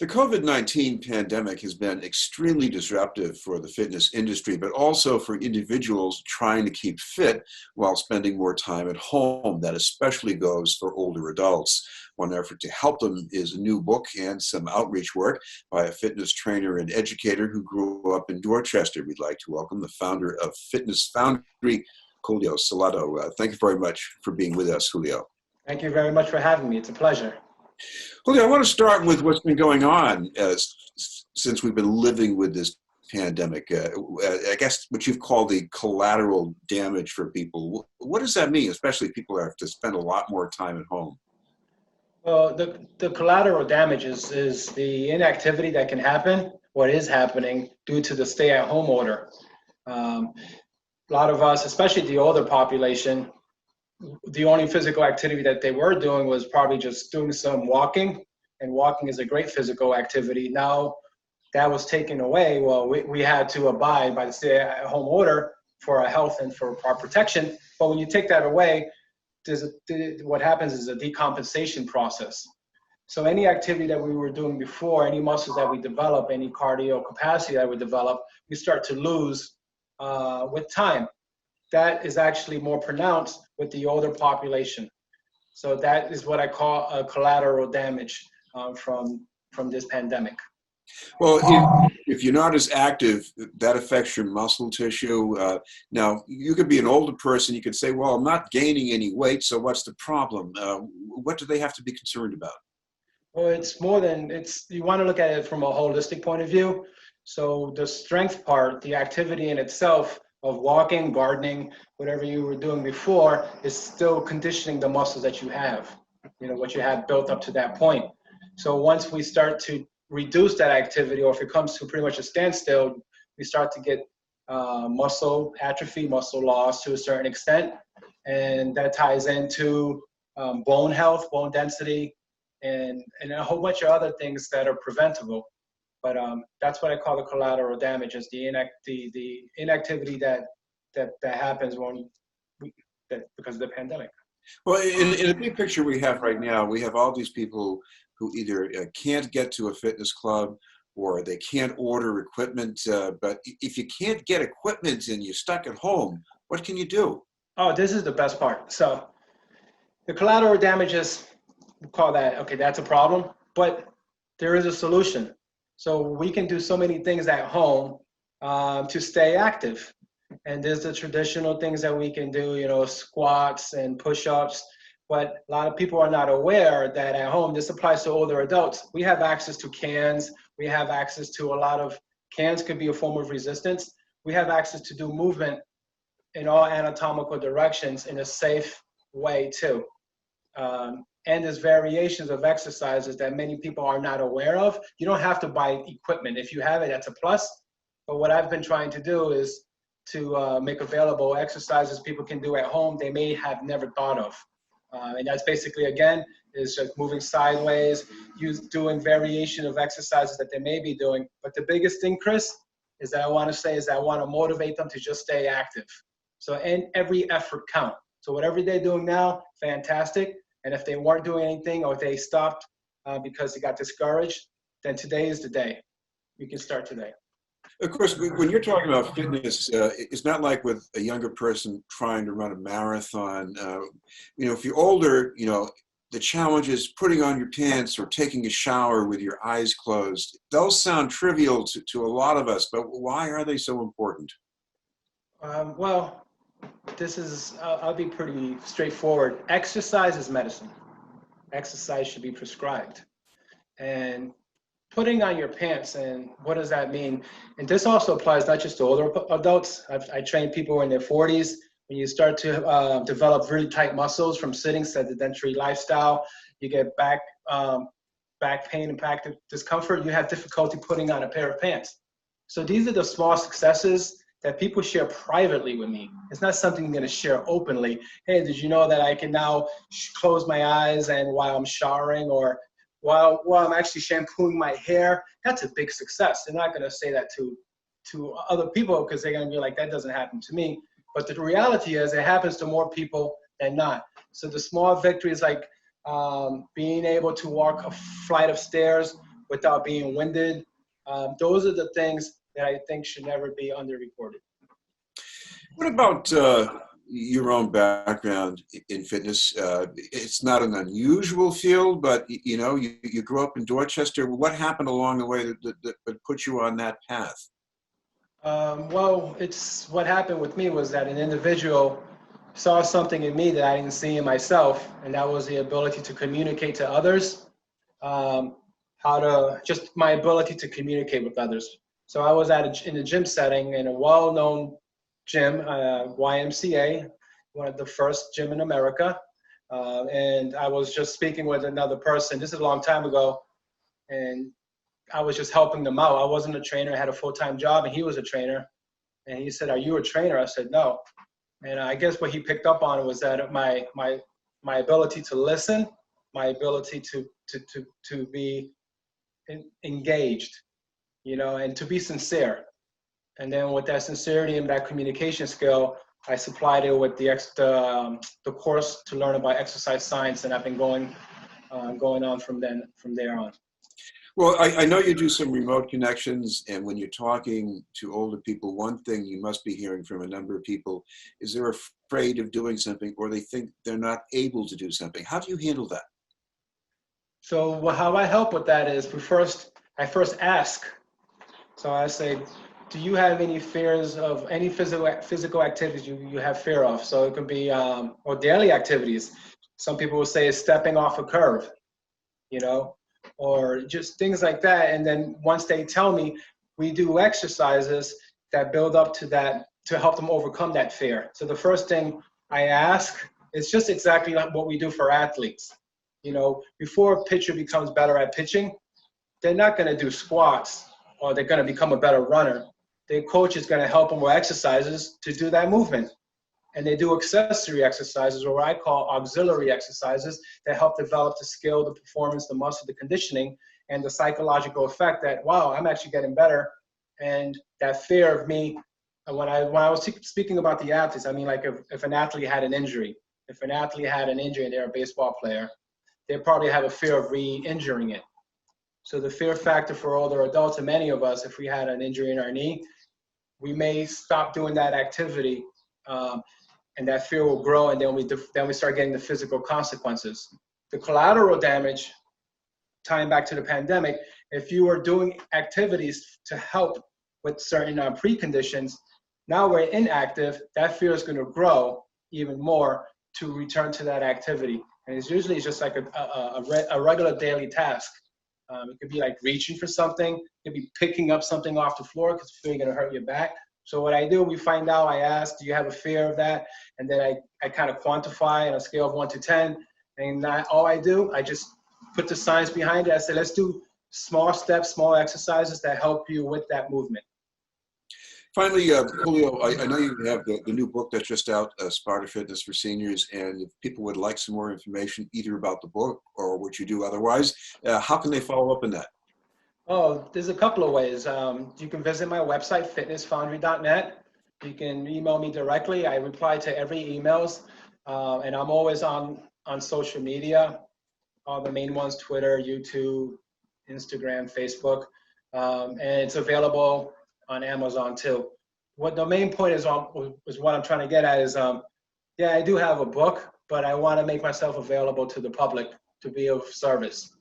The COVID-19 pandemic has been extremely disruptive for the fitness industry, but also for individuals trying to keep fit while spending more time at home. That especially goes for older adults. One effort to help them is a new book and some outreach work by a fitness trainer and educator who grew up in Dorchester. We'd like to welcome the founder of Fitness Foundry, Julio Salado. Thank you very much for being with us, Julio. Thank you very much for having me. It's a pleasure. Julio, I want to start with what's been going on since we've been living with this pandemic. I guess what you've called the collateral damage for people. What does that mean, especially people who have to spend a lot more time at home? Well, the collateral damage is the inactivity that can happen, what is happening due to the stay-at-home order. A lot of us, especially the older population, the only physical activity that they were doing was probably just doing some walking, and walking is a great physical activity. Now that was taken away. Well, we had to abide by the stay-at-home order for our health and for our protection. But when you take that away, what happens is a decompensation process. So any activity that we were doing before, any muscles that we develop, any cardio capacity that we develop, we start to lose with time. That is actually more pronounced with the older population. So that is what I call a collateral damage from this pandemic. Well, if you're not as active, that affects your muscle tissue. Now, you could be an older person. You could say, well, I'm not gaining any weight, so what's the problem? What do they have to be concerned about? Well, it's more than, you want to look at it from a holistic point of view. So the strength part, the activity in itself, of walking, gardening, whatever you were doing before, is still conditioning the muscles that you have, what you have built up to that point. So once we start to reduce that activity, or if it comes to pretty much a standstill, we start to get muscle atrophy, muscle loss to a certain extent. And that ties into bone health, bone density, and a whole bunch of other things that are preventable. But that's what I call the collateral damage, is the inactivity that happens because of the pandemic. Well, in the big picture we have right now, we have all these people who either can't get to a fitness club or they can't order equipment. But if you can't get equipment and you're stuck at home, what can you do? Oh, this is the best part. So the collateral damages, we call that, okay, that's a problem, but there is a solution. So we can do so many things at home to stay active. And there's the traditional things that we can do, squats and push-ups. But a lot of people are not aware that at home, this applies to older adults. We have access to cans. We have access to cans could be a form of resistance. We have access to do movement in all anatomical directions in a safe way too. And there's variations of exercises that many people are not aware of. You don't have to buy equipment. If you have it, that's a plus. But what I've been trying to do is to make available exercises people can do at home they may have never thought of. And that's basically, again, is just moving sideways, doing variation of exercises that they may be doing. But the biggest thing, Chris, is that I want to motivate them to just stay active. So every effort count. So whatever they're doing now, fantastic. And if they weren't doing anything, or if they stopped because they got discouraged, then today is the day. We can start today. Of course, when you're talking about fitness, it's not like with a younger person trying to run a marathon. If you're older, the challenge is putting on your pants or taking a shower with your eyes closed. Those sound trivial to a lot of us, but why are they so important? Well, I'll be pretty straightforward. Exercise is medicine. Exercise should be prescribed. And putting on your pants, and what does that mean? And this also applies not just to older adults. I train people in their 40s. When you start to develop really tight muscles from sitting, sedentary lifestyle, you get back pain and back discomfort. You have difficulty putting on a pair of pants. So these are the small successes that people share privately with me. It's not something I'm going to share openly. Hey, did you know that I can now close my eyes and while I'm showering, or while I'm actually shampooing my hair? That's a big success. They're not going to say that to other people because they're going to be like, that doesn't happen to me. But the reality is it happens to more people than not. So the small victories, like being able to walk a flight of stairs without being winded. Those are the things that I think should never be underreported. What about your own background in fitness? It's not an unusual field, but you grew up in Dorchester. What happened along the way that put you on that path? Well, it's what happened with me was that an individual saw something in me that I didn't see in myself, and that was the ability to communicate to others. Just my ability to communicate with others. So I was in a gym setting in a well-known gym, YMCA, one of the first gym in America. And I was just speaking with another person. This is a long time ago. And I was just helping them out. I wasn't a trainer. I had a full-time job, and he was a trainer. And he said, "Are you a trainer?" I said, "No." And I guess what he picked up on was that my ability to listen, my ability to be engaged, and to be sincere. And then with that sincerity and that communication skill, I supplied it with the course to learn about exercise science, and I've been going on from there on. Well, I know you do some remote connections, and when you're talking to older people, one thing you must be hearing from a number of people is they're afraid of doing something, or they think they're not able to do something. How do you handle that? So how I help with that is I first ask. So I say, do you have any fears of any physical activities you have fear of? So it could be, or daily activities. Some people will say it's stepping off a curve, or just things like that. And then once they tell me, we do exercises that build up to that to help them overcome that fear. So the first thing I ask is just exactly like what we do for athletes. Before a pitcher becomes better at pitching, they're not going to do squats or they're going to become a better runner. Their coach is going to help them with exercises to do that movement. And they do accessory exercises, or what I call auxiliary exercises, that help develop the skill, the performance, the muscle, the conditioning, and the psychological effect that, wow, I'm actually getting better. And that fear of me, when I was speaking about the athletes, I mean, like if an athlete had an injury, and they're a baseball player, they probably have a fear of re-injuring it. So the fear factor for older adults, and many of us, if we had an injury in our knee, we may stop doing that activity, and that fear will grow, and then we start getting the physical consequences. The collateral damage, tying back to the pandemic, if you are doing activities to help with certain preconditions, now we're inactive, that fear is going to grow even more to return to that activity. And it's usually just like a regular daily task. It could be like reaching for something. It could be picking up something off the floor because you feel you're going to hurt your back. So what I do, we find out, I ask, do you have a fear of that? And then I kind of quantify on a scale of 1 to 10. And all I do, I just put the science behind it. I say, let's do small steps, small exercises that help you with that movement. Finally, Julio, I know you have the new book that's just out, Sparta Fitness for Seniors, and if people would like some more information either about the book or what you do otherwise, how can they follow up on that? Oh, there's a couple of ways. You can visit my website, fitnessfoundry.net. You can email me directly. I reply to every emails, and I'm always on social media, all the main ones, Twitter, YouTube, Instagram, Facebook, and it's available on Amazon too. What the main point is what I'm trying to get at is, yeah, I do have a book, but I want to make myself available to the public to be of service.